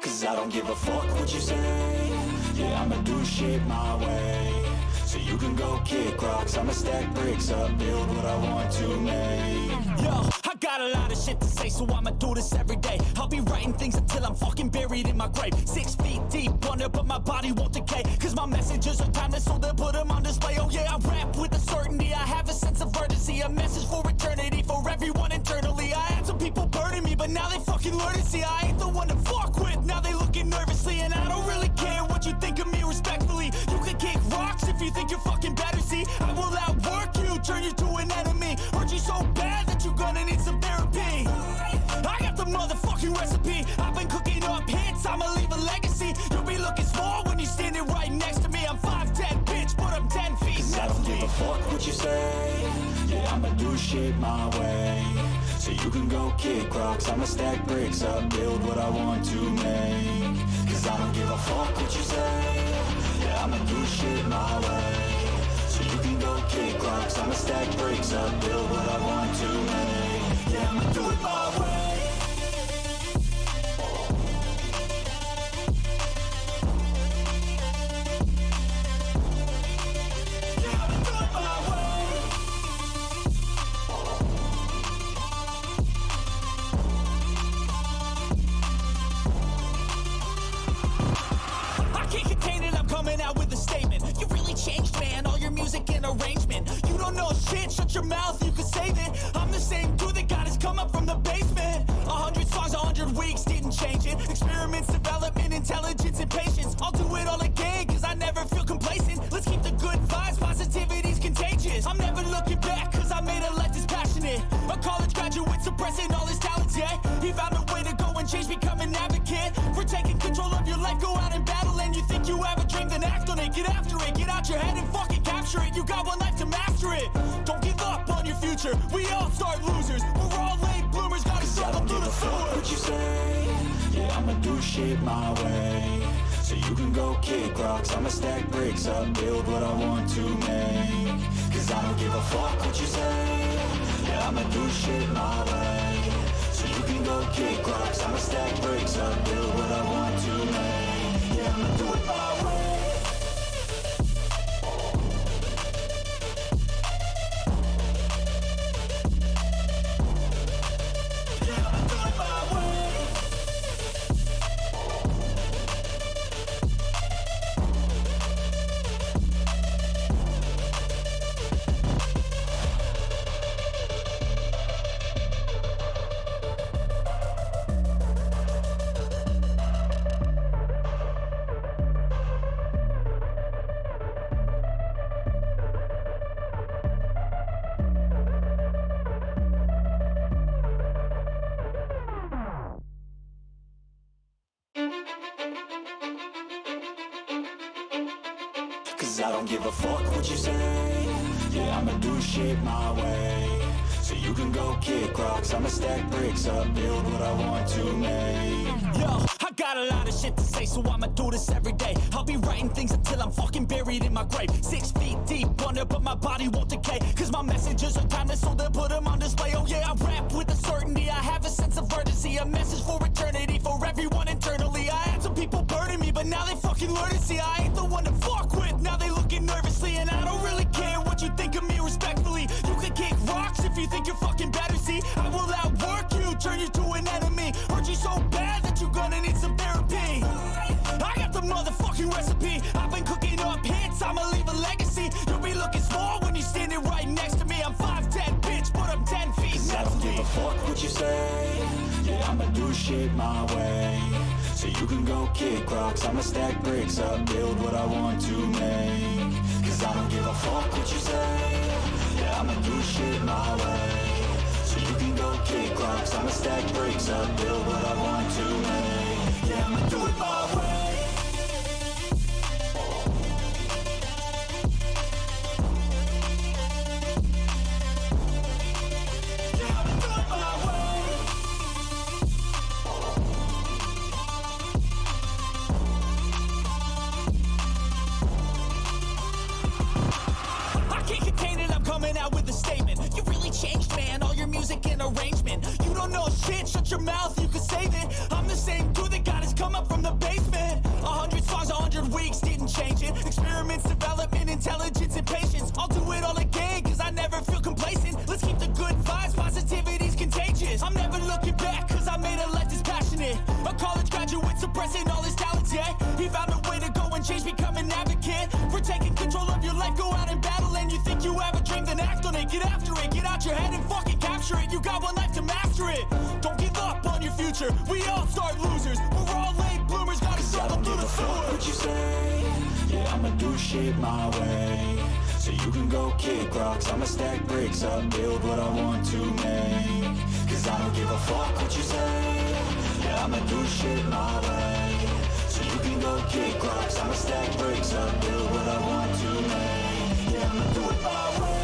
Cause I don't give a fuck what you say. Yeah, I'ma do shit my way. So you can go kick rocks, I'ma stack bricks up, build what I want to make. Yo, I got a lot of shit to say, so I'ma do this every day. I'll be writing things until I'm fucking buried in my grave. 6 feet deep under, but my body won't decay. Cause my messages are timeless, so they'll put them on display. Oh yeah, I rap with a certainty, I have a sense of urgency. A message for eternity, for everyone internally. I had some people burning me, but now they fucking learn to see I ain't the one to fuck with, now they looking nervously. And I don't really care what you think of me respectfully. You can kick rocks if you think you're fucking better, see I will outwork you, turn you to an enemy. Hurt you so bad that you're gonna need some therapy. I got the motherfucking recipe, I've been cooking up hits, I'ma leave a legacy. You'll be looking small when you're standing right next to me. I'm 5'10", bitch, but I'm 10 feet Cause I don't give a fuck what you say. Yeah, I'ma do shit my way. So you can go kick rocks, I'ma stack bricks up, build what I want to make. Cause I don't give a fuck what you say. Yeah, I'ma do shit my way. So you can go kick rocks, I'ma stack bricks up, build what I want to make. Yeah, I'ma do it my way. Yeah, I'ma do it my way. I can't contain it, I'm coming out with a statement. You really changed, man, all your music and arrangement. You don't know shit, shut your mouth, you can save it. I'm the same dude that got his come up from the basement. 100 songs, 100 weeks, didn't change it. Experiments, development, intelligence, and patience. I'll do it all again, cause I never feel complacent. Let's keep the good vibes, positivity's contagious. I'm never looking back, cause I made a life that's passionate. A college graduate suppressing all his talents, yeah. He found a way to go and change, become an advocate. For taking control of your life, go out and battle. And you think you have a dream, then act on it. Get after it, get out your head and fucking capture it. You got one life to master it. Don't give up on your future, we all start losers. We're all late bloomers, gotta struggle through the sewer. What you say? Yeah, I'ma do shit my way. So you can go kick rocks, I'ma stack bricks up, build what I want to make. Cause I don't give a fuck what you say. Yeah, I'ma do shit my way. So you can go kick rocks, I'ma stack bricks up, build what I want to make. Yeah, I'ma do it my way. Yeah, I'ma do it my way. Cause I don't give a fuck what you say. Yeah, I'ma do shit my way. So you can go kick rocks, I'ma stack bricks up, build what I want to make. Yo, I got a lot of shit to say, so I'ma do this every day. I'll be writing things until I'm fucking buried in my grave. 6 feet deep under, but my body won't decay. Cause my messages are timeless, so they'll put them on display. Oh yeah, I rap with a certainty, I have a sense of urgency. A message for eternity, for everyone internally. I had some people burning me, but now they fucking learn to see I ain't the one to fuck with, now they looking nervously. And I don't really care what you think of me respectfully. You can kick rocks if you think you're fucking better, see I will outwork you, turn you to an enemy. Hurt you so bad that you're gonna need some therapy. I got the motherfucking recipe, I've been cooking up hits, I'ma leave a legacy. You'll be looking small when you're standing right next to me. I'm 5'10", bitch, but I'm 10 feet Cause I don't give a fuck what you say. Yeah, I'ma do shit my way. So you can go kick rocks, I'ma stack bricks up, build what I want to make. Cause I don't give a fuck what you say. Yeah, I'ma do shit my way. So you can go kick rocks, I'ma stack bricks up, build what I want to make. Yeah, I'ma do it my way. Yeah, I'ma do it my way. I can't contain it, I'm coming out with a statement. You really changed, man, all your music and arrangement. You don't know shit, shut your mouth, you can save it. I'm the same dude that got his come up from the changes. I'm never looking back, cause I made a life that's passionate. A college graduate suppressing all his talents, yeah. He found a way to go and change, become an advocate for taking control of your life, go out and battle. And you think you have a dream, then act on it. Get after it, get out your head and fucking capture it. You got one life to master it. Don't give up on your future, we all start losers. We're all late bloomers, gotta struggle through the floor. What you say, yeah, I'ma do shit my way. So you can go kick rocks, I'ma stack bricks up, build what I want to make. Cause I don't give a fuck what you say, yeah, I'ma do shit my way. So you can go kick rocks, I'ma stack bricks up, build what I want to make. Yeah, I'ma do it my way.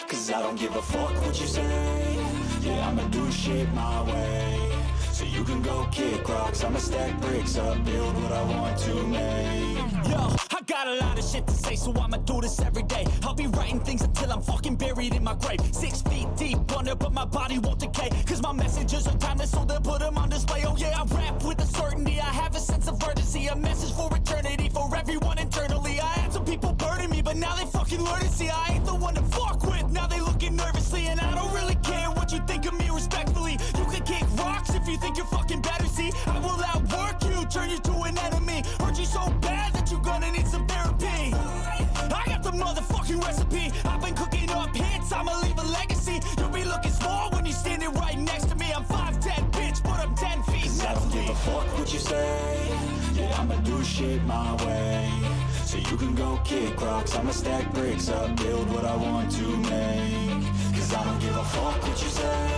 Cause I don't give a fuck what you say, yeah, I'ma do shit my way. So you can go kick rocks, I'ma stack bricks up, build what I want to make. Yo, I got a lot of shit to say, so I'ma do this every day. I'll be writing things until I'm fucking buried in my grave. 6 feet deep under, but my body won't decay. Cause my messages are timeless, so they'll put them on display. Oh yeah, I rap with a certainty, I have a sense of urgency. A message for eternity, for everyone internally. I had some people burning me, but now they fucking learn to see I ain't the one to fuck with. Now they looking nervously, and I don't really care what you think of me respectfully. You can kick rocks if you think you're fucking better, see. I will outwork you, turn you to an enemy. Hurt you so bad that you're gonna need some therapy. I got the motherfucking recipe. I've been cooking up hits, I'ma leave a legacy. You'll be looking small when you're standing right next to me. I'm 5'10", bitch, but I'm 10 feet. Cause I don't give a fuck what you say, yeah, I'ma do shit my way. So you can go kick rocks, I'ma stack bricks up, build what I want to make. Cause I don't give a fuck what you say,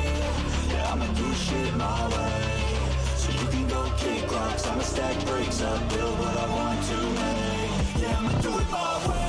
yeah, I'ma do shit my way. So you can go kick rocks, I'ma stack bricks up, build what I want to make. Yeah, I'ma do it my way.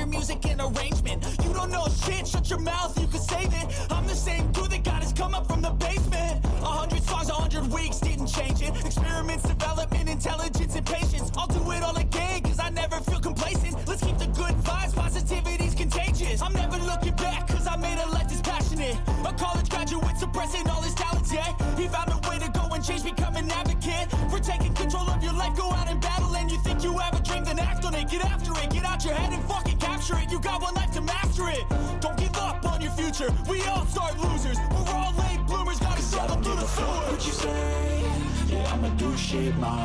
Music and arrangement. You don't know shit, shut your mouth, you can save it. I'm the same dude that got his come up from the basement. 100 songs, 100 weeks, didn't change it. Experiments, development, intelligence, and patience. I'll do it all again, cause I never feel complacent. Let's keep the good vibes, positivity's contagious. I'm never looking back, cause I made a life that's passionate. A college graduate suppressing all his talents, yeah. He found a way to go and change, become an advocate for taking control of your life, go out and battle. And you think you have a dream, then act on it. Get after it, get out your head and fucking capture it. You got one life to master it. Don't give up on your future, we all start losers. We're all late bloomers, gotta struggle through the floor. What you say, yeah, I'ma do shit my